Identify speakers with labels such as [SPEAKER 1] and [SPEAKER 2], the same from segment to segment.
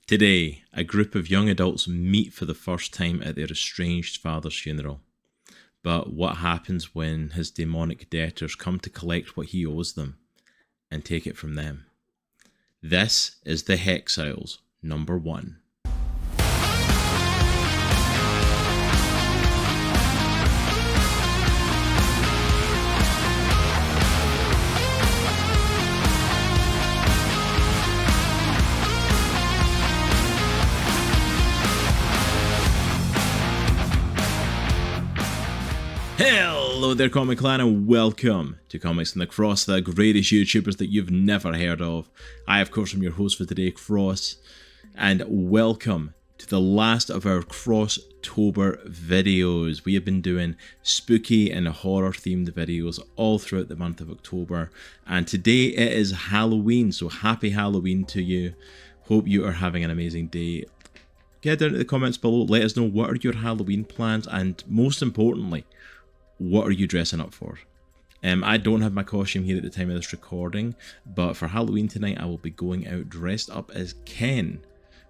[SPEAKER 1] Today, a group of young adults meet for the first time at their estranged father's funeral. But what happens when his demonic debtors come to collect what he owes them and take it from them? This is the Hexiles, number 1. Hello there, Comic Clan, and welcome to Comics and the Cross, the greatest YouTubers that you've never heard of. I, of course, am your host for today, Cross, and welcome to the last of our Cross-tober videos. We have been doing spooky and horror-themed videos all throughout the month of October, and today it is Halloween, so happy Halloween to you. Hope you are having an amazing day. Get down to the comments below, let us know what are your Halloween plans, and most importantly, what are you dressing up for? I don't have my costume here at the time of this recording, but for Halloween tonight I will be going out dressed up as Ken,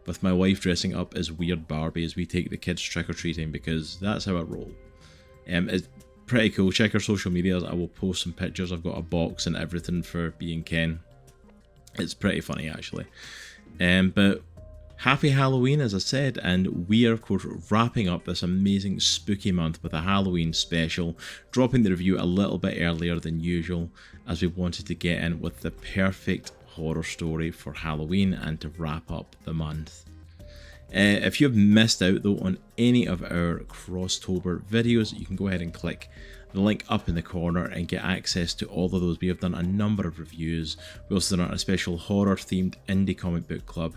[SPEAKER 1] with my wife dressing up as Weird Barbie as we take the kids trick-or-treating, because that's how I roll. It's pretty cool. Check our social medias, I will post some pictures. I've got a box and everything for being Ken. It's pretty funny actually. But happy Halloween, as I said, and we are of course wrapping up this amazing spooky month with a Halloween special, dropping the review a little bit earlier than usual as we wanted to get in with the perfect horror story for Halloween and to wrap up the month. If you have missed out though on any of our Cross-tober videos, you can go ahead and click the link up in the corner and get access to all of those. We have done a number of reviews. We also done a special horror themed indie comic book club.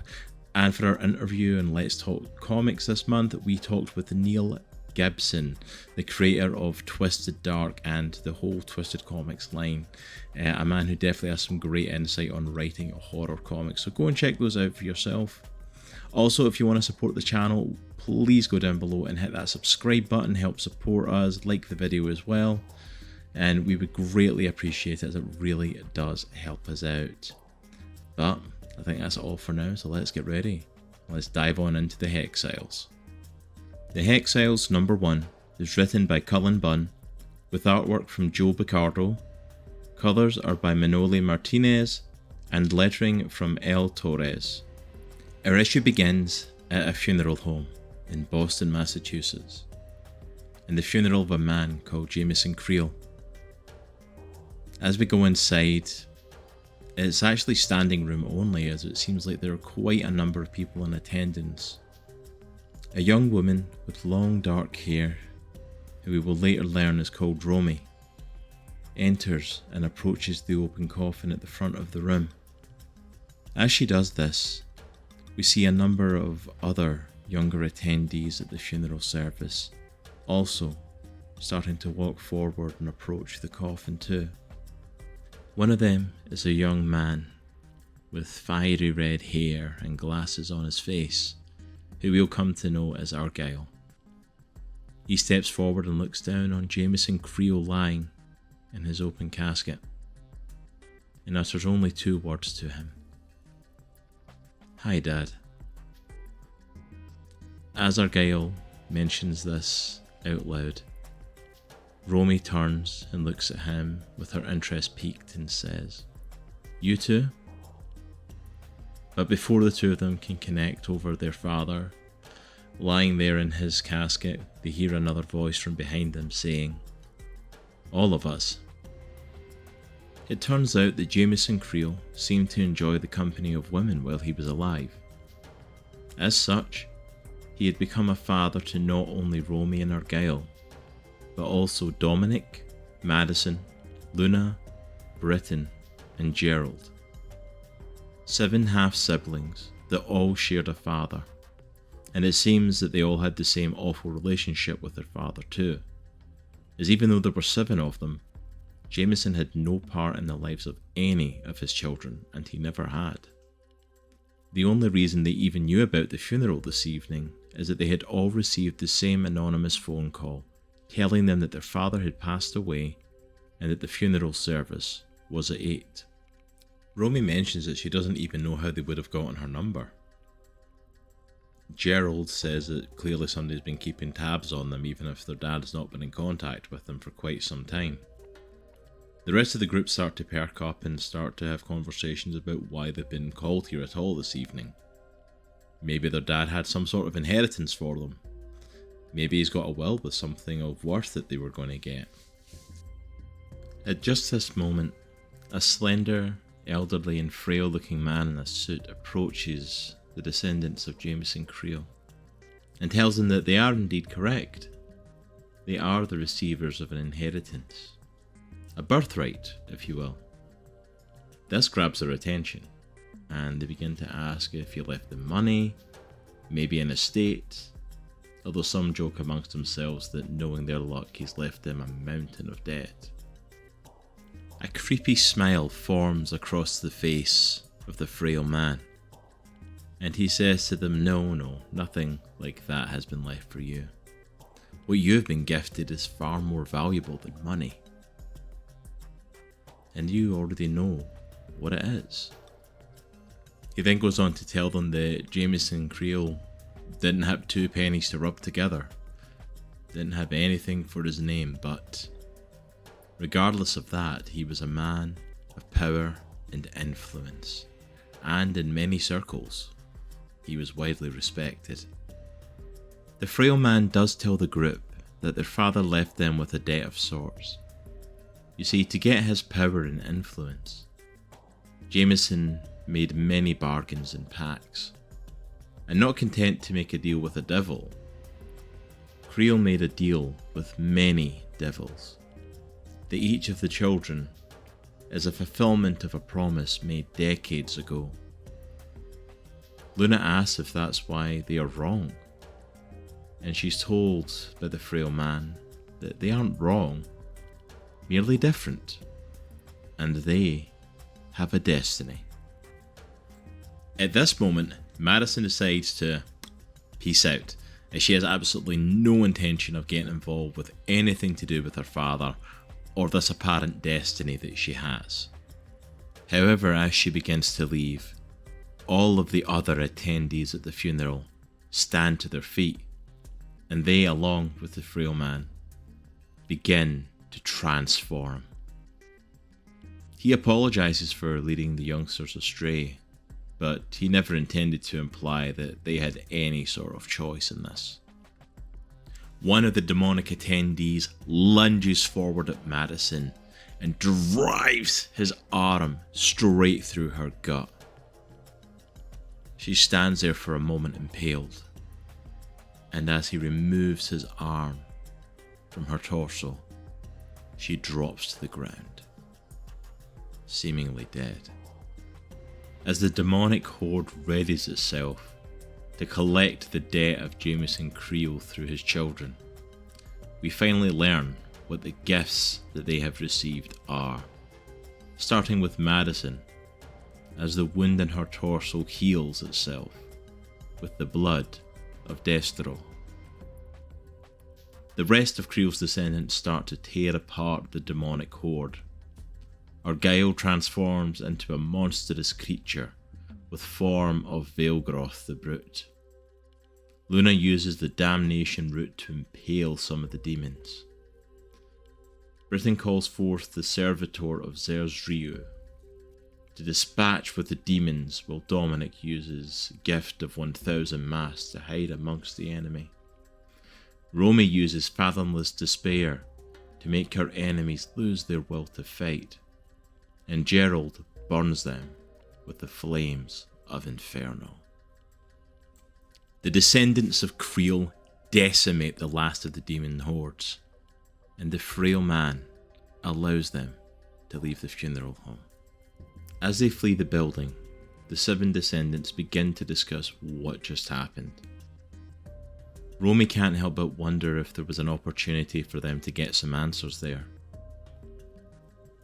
[SPEAKER 1] And for our interview and Let's Talk Comics this month, we talked with Neil Gibson, the creator of Twisted Dark and the whole Twisted Comics line. A man who definitely has some great insight on writing horror comics. So go and check those out for yourself. Also, if you want to support the channel, please go down below and hit that subscribe button, help support us, like the video as well. And we would greatly appreciate it as it really does help us out. But I think that's all for now, so let's get ready. Let's dive on into the Hexiles. The Hexiles number 1 is written by Cullen Bunn, with artwork from Bocardo. Colours are by Manoli Martinez, and lettering from Torres. Our issue begins at a funeral home in Boston, Massachusetts, and the funeral of a man called Jamison Kreel. As we go inside, it's actually standing room only, as it seems like there are quite a number of people in attendance. A young woman with long dark hair, who we will later learn is called Romy, enters and approaches the open coffin at the front of the room. As she does this, we see a number of other younger attendees at the funeral service also starting to walk forward and approach the coffin too. One of them is a young man with fiery red hair and glasses on his face, who we'll come to know as Argyle. He steps forward and looks down on Jamison Kreel lying in his open casket, and utters only 2 words to him. "Hi, Dad." As Argyle mentions this out loud, Romy turns and looks at him with her interest piqued and says, "You too?" But before the two of them can connect over their father, lying there in his casket, they hear another voice from behind them saying, "All of us." It turns out that Jamison Kreel seemed to enjoy the company of women while he was alive. As such, he had become a father to not only Romy and Argyle, but also Dominic, Madison, Luna, Britton, and Gerald. 7 half-siblings that all shared a father, and it seems that they all had the same awful relationship with their father too, as even though there were 7 of them, Jamison had no part in the lives of any of his children, and he never had. The only reason they even knew about the funeral this evening is that they had all received the same anonymous phone call telling them that their father had passed away and that the funeral service was at 8. Romy mentions that she doesn't even know how they would have gotten her number. Gerald says that clearly somebody's been keeping tabs on them even if their dad's not been in contact with them for quite some time. The rest of the group start to perk up and start to have conversations about why they've been called here at all this evening. Maybe their dad had some sort of inheritance for them. Maybe he's got a will with something of worth that they were going to get. At just this moment, a slender, elderly and frail looking man in a suit approaches the descendants of Jamison Kreel and tells them that they are indeed correct. They are the receivers of an inheritance. A birthright, if you will. This grabs their attention, and they begin to ask if you left them money, maybe an estate, although some joke amongst themselves that knowing their luck he's left them a mountain of debt. A creepy smile forms across the face of the frail man, and he says to them, no, nothing like that has been left for you. What you have been gifted is far more valuable than money. And you already know what it is. He then goes on to tell them that Jamison Kreel didn't have 2 pennies to rub together, didn't have anything for his name, but regardless of that, he was a man of power and influence, and in many circles, he was widely respected. The frail man does tell the group that their father left them with a debt of sorts. You see, to get his power and influence, Jamison made many bargains and pacts, and not content to make a deal with a devil, Kreel made a deal with many devils, that each of the children is a fulfillment of a promise made decades ago. Luna asks if that's why they are wrong, and she's told by the frail man that they aren't wrong, merely different, and they have a destiny. At this moment, Madison decides to peace out, as she has absolutely no intention of getting involved with anything to do with her father or this apparent destiny that she has. However, as she begins to leave, all of the other attendees at the funeral stand to their feet, and they, along with the frail man, begin to transform. He apologizes for leading the youngsters astray, but he never intended to imply that they had any sort of choice in this. One of the demonic attendees lunges forward at Madison and drives his arm straight through her gut. She stands there for a moment impaled, and as he removes his arm from her torso, she drops to the ground, seemingly dead. As the demonic horde readies itself to collect the debt of Jamison Kreel through his children, we finally learn what the gifts that they have received are, starting with Madison, as the wound in her torso heals itself with the blood of Destro. The rest of Kreel's descendants start to tear apart the demonic horde. Argyle transforms into a monstrous creature with form of Veilgroth the Brute. Luna uses the damnation root to impale some of the demons. Britain calls forth the servitor of Zerzriu to dispatch with the demons, while Dominic uses gift of 1000 masks to hide amongst the enemy. Romy uses fathomless despair to make her enemies lose their will to fight, and Gerald burns them with the flames of Inferno. The descendants of Kreel decimate the last of the demon hordes, and the frail man allows them to leave the funeral home. As they flee the building, the 7 descendants begin to discuss what just happened. Romy can't help but wonder if there was an opportunity for them to get some answers there.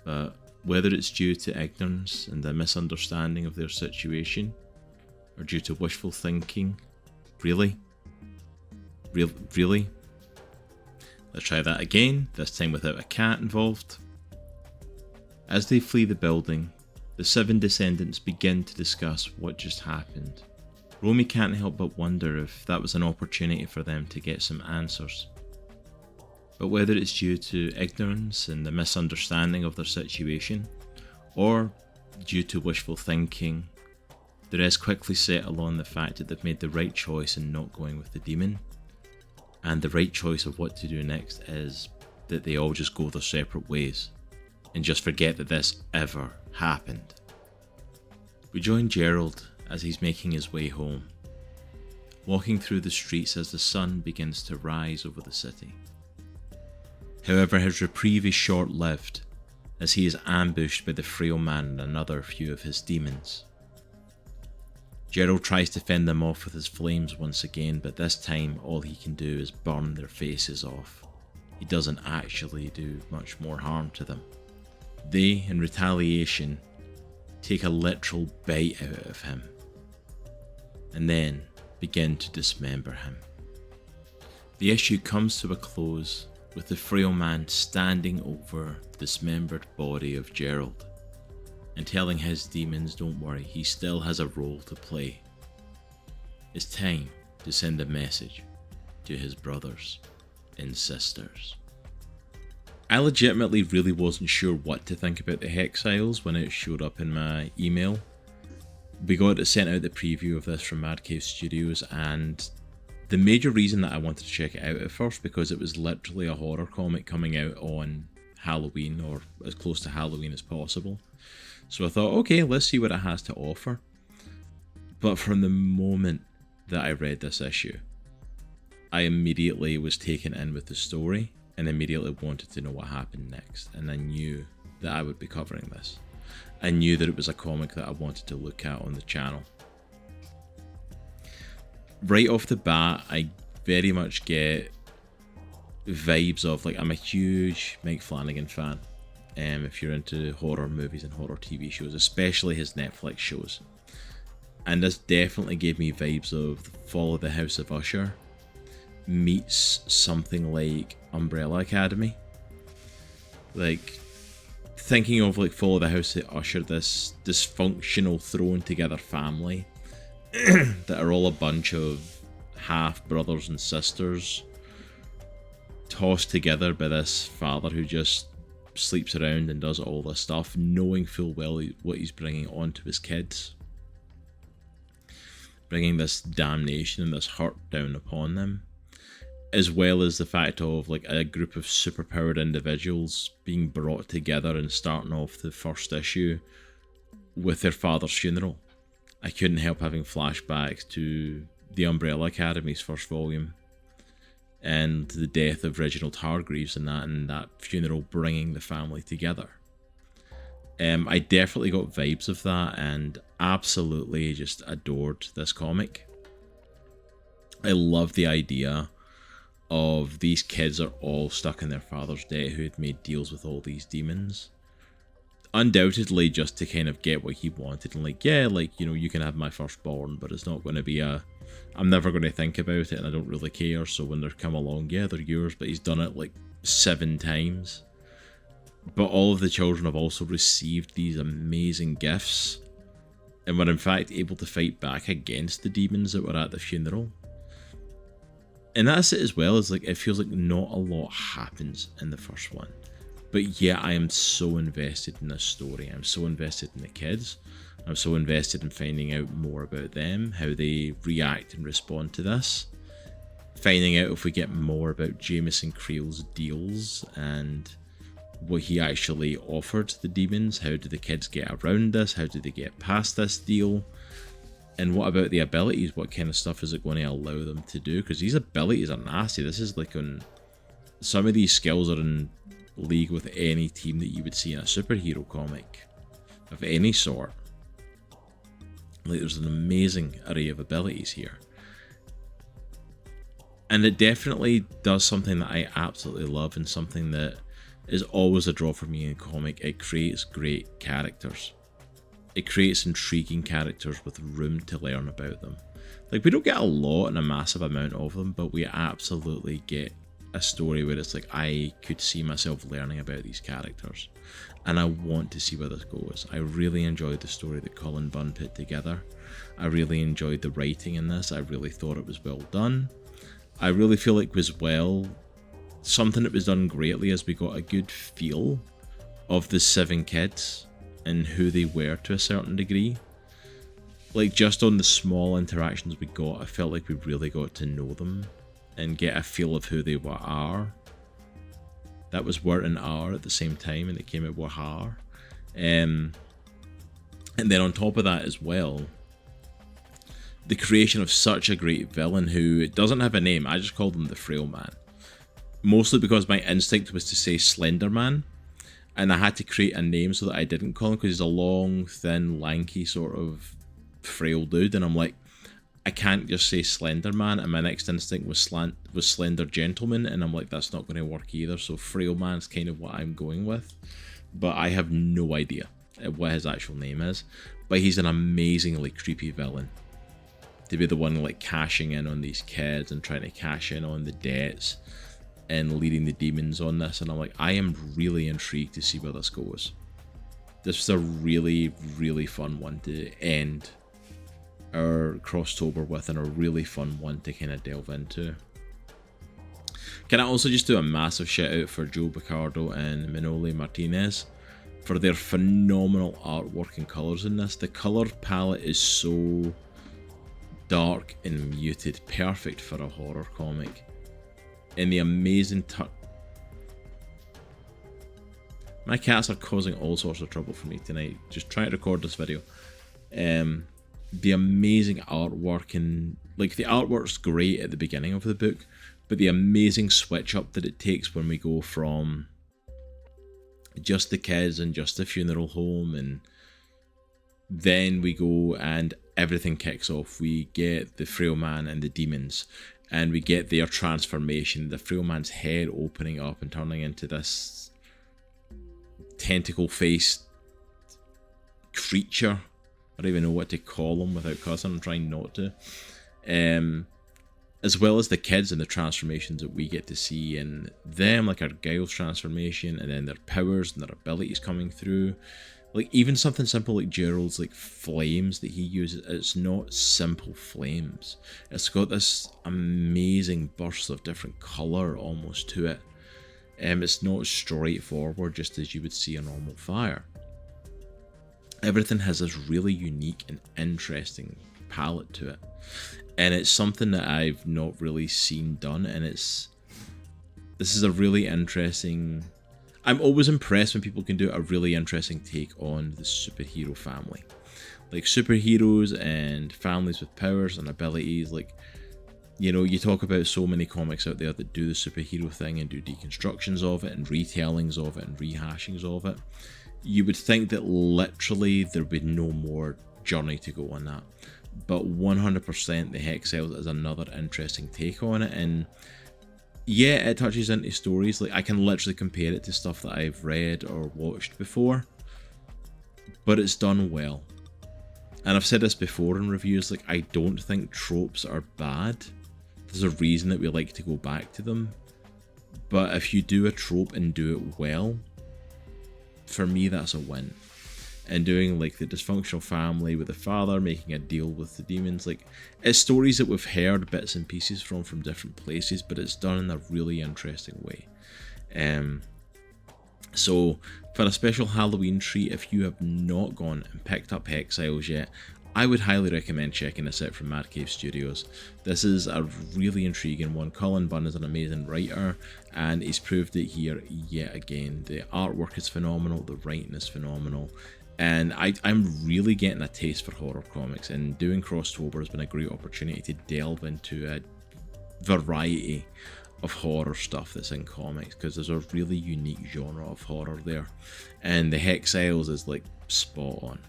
[SPEAKER 1] But whether it's due to ignorance and a misunderstanding of their situation, or due to wishful thinking, really? Really? Let's try that again, this time without a cat involved. As they flee the building, the 7 descendants begin to discuss what just happened, Romy can't help but wonder if that was an opportunity for them to get some answers. But whether it's due to ignorance and the misunderstanding of their situation, or due to wishful thinking, the rest quickly settle on the fact that they've made the right choice in not going with the demon, and the right choice of what to do next is that they all just go their separate ways, and just forget that this ever happened. We join Gerald as he's making his way home, walking through the streets as the sun begins to rise over the city. However, his reprieve is short-lived, as he is ambushed by the frail man and another few of his demons. Gerald tries to fend them off with his flames once again, but this time all he can do is burn their faces off. He doesn't actually do much more harm to them. They, in retaliation, take a literal bite out of him, and then begin to dismember him. The issue comes to a close with the frail man standing over the dismembered body of Gerald and telling his demons, don't worry, he still has a role to play. It's time to send a message to his brothers and sisters. I legitimately really wasn't sure what to think about the Hexiles when it showed up in my email. We got sent out the preview of this from Mad Cave Studios, and the major reason that I wanted to check it out at first, because it was literally a horror comic coming out on Halloween, or as close to Halloween as possible. So I thought, okay, let's see what it has to offer. But from the moment that I read this issue, I immediately was taken in with the story and immediately wanted to know what happened next. And I knew that I would be covering this. I knew that it was a comic that I wanted to look at on the channel. Right off the bat, I very much get vibes of, like, I'm a huge Mike Flanagan fan. If you're into horror movies and horror TV shows, especially his Netflix shows. And this definitely gave me vibes of Fall of the House of Usher meets something like Umbrella Academy. Like, thinking of like Fall of the House of Usher, this dysfunctional thrown together family that are all a bunch of half brothers and sisters tossed together by this father who just sleeps around and does all this stuff, knowing full well what he's bringing onto his kids, bringing this damnation and this hurt down upon them, as well as the fact of like a group of superpowered individuals being brought together and starting off the first issue with their father's funeral. I couldn't help having flashbacks to the Umbrella Academy's first volume and the death of Reginald Hargreaves and that funeral bringing the family together. I definitely got vibes of that and absolutely just adored this comic. I love the idea of these kids are all stuck in their father's debt who had made deals with all these demons. Undoubtedly just to kind of get what he wanted and like, yeah, like, you know, you can have my firstborn, but it's not going to be I'm never going to think about it and I don't really care, so when they come along, yeah, they're yours, but he's done it like 7 times. But all of the children have also received these amazing gifts and were in fact able to fight back against the demons that were at the funeral. And that's it as well, as like it feels like not a lot happens in the first one. But yeah, I am so invested in this story. I'm so invested in the kids. I'm so invested in finding out more about them, how they react and respond to this. Finding out if we get more about Jamison Kreel's deals and what he actually offered the demons. How do the kids get around this? How do they get past this deal? And what about the abilities? What kind of stuff is it going to allow them to do? Because these abilities are nasty. This is like on... Some of these skills are in league with any team that you would see in a superhero comic of any sort. Like, there's an amazing array of abilities here. And it definitely does something that I absolutely love and something that is always a draw for me in a comic. It creates great characters. It creates intriguing characters with room to learn about them. Like, we don't get a lot and a massive amount of them, but we absolutely get a story where it's like I could see myself learning about these characters, and I want to see where this goes. I really enjoyed the story that Cullen Bunn put together. I really enjoyed the writing in this. I really thought it was well done. I really feel like something that was done greatly is we got a good feel of the 7 kids and who they were to a certain degree. Like, just on the small interactions we got, I felt like we really got to know them and get a feel of who they are. That was word and R at the same time, and it came out with har. And then on top of that as well, the creation of such a great villain who doesn't have a name. I just called him the Frail Man. Mostly because my instinct was to say Slender Man, and I had to create a name so that I didn't call him, because he's a long, thin, lanky sort of frail dude, and I'm like, I can't just say Slender Man, and my next instinct was Slender Gentleman, and I'm like, that's not going to work either, so Frail Man's kind of what I'm going with, but I have no idea what his actual name is. But he's an amazingly creepy villain, to be the one like cashing in on these kids and trying to cash in on the debts and leading the demons on this, and I'm like, I am really intrigued to see where this goes. This was a really, really fun one to end our Cross-tober with, and a really fun one to kind of delve into. Can I also just do a massive shout out for Joe Bocardo and Manoli Martinez for their phenomenal artwork and colours in this. The colour palette is so dark and muted, perfect for a horror comic. And the amazing my cats are causing all sorts of trouble for me tonight, just trying to record this video. The amazing artwork, and like the artwork's great at the beginning of the book, but the amazing switch up that it takes when we go from just the kids and just the funeral home, and then we go and everything kicks off. We get the Frail Man and the demons, and we get their transformation, the Frail Man's head opening up and turning into this tentacle-faced creature. I don't even know what to call him without cussing. I'm trying not to. As well as the kids and the transformations that we get to see in them, like Argyle's transformation, and then their powers and their abilities coming through. Like even something simple like Gerald's like flames that he uses, it's not simple flames. It's got this amazing burst of different colour almost to it. It's not straightforward just as you would see a normal fire. Everything has this really unique and interesting palette to it, and it's something that I've not really seen done, and this is a really interesting. I'm always impressed when people can do a really interesting take on the superhero family, like superheroes and families with powers and abilities. Like, you know, you talk about so many comics out there that do the superhero thing and do deconstructions of it and retellings of it and rehashings of it. You would think that literally there would be no more journey to go on that. But 100% the Hexiles is another interesting take on it. And yeah, it touches into stories. Like I can literally compare it to stuff that I've read or watched before. But it's done well. And I've said this before in reviews, like I don't think tropes are bad. There's a reason that we like to go back to them. But if you do a trope and do it well, for me that's a win. And doing like the dysfunctional family with the father making a deal with the demons, like it's stories that we've heard bits and pieces from different places, but it's done in a really interesting way. So for a special Halloween treat, if you have not gone and picked up Hexiles yet, I would highly recommend checking this out from Mad Cave Studios. This is a really intriguing one. Cullen Bunn is an amazing writer, and he's proved it here yet again. The artwork is phenomenal, the writing is phenomenal, and I'm really getting a taste for horror comics, and doing Cross-tober has been a great opportunity to delve into a variety of horror stuff that's in comics, because there's a really unique genre of horror there, and the Hexiles is like spot on.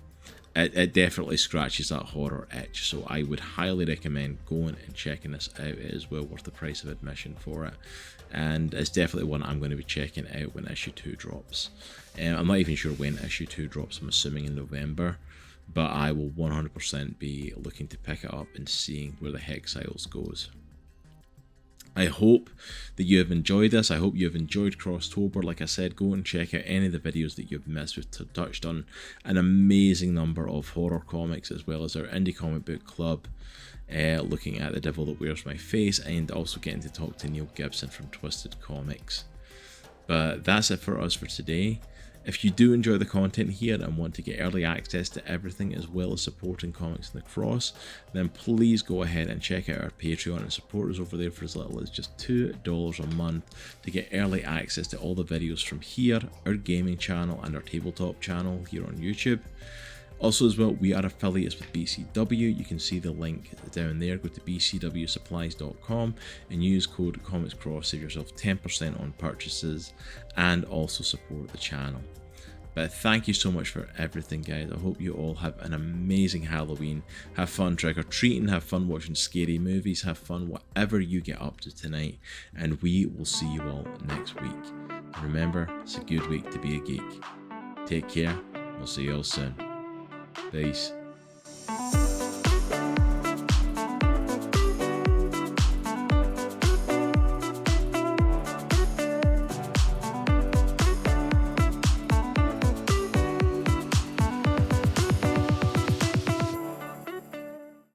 [SPEAKER 1] It definitely scratches that horror itch, so I would highly recommend going and checking this out. It is well worth the price of admission for it, and it's definitely one I'm going to be checking out when issue 2 drops. I'm not even sure when issue 2 drops, I'm assuming in November, but I will 100% be looking to pick it up and seeing where the Hexiles goes. I hope that you have enjoyed this. I hope you have enjoyed Cross-tober. Like I said, go and check out any of the videos that you've missed. We've touched on an amazing number of horror comics, as well as our indie comic book club, looking at The Devil That Wears My Face, and also getting to talk to Neil Gibson from Twisted Comics. But that's it for us for today. If you do enjoy the content here and want to get early access to everything, as well as supporting Comics in the Cross, then please go ahead and check out our Patreon and support us over there for as little as just $2 a month to get early access to all the videos from here, our gaming channel and our tabletop channel here on YouTube. Also as well, we are affiliates with BCW. You can see the link down there. Go to bcwsupplies.com and use code ComicsCross, save yourself 10% on purchases and also support the channel. But thank you so much for everything, guys. I hope you all have an amazing Halloween. Have fun trick-or-treating, have fun watching scary movies, have fun whatever you get up to tonight, and we will see you all next week. And remember, it's a good week to be a geek. Take care. We'll see you all soon. Peace.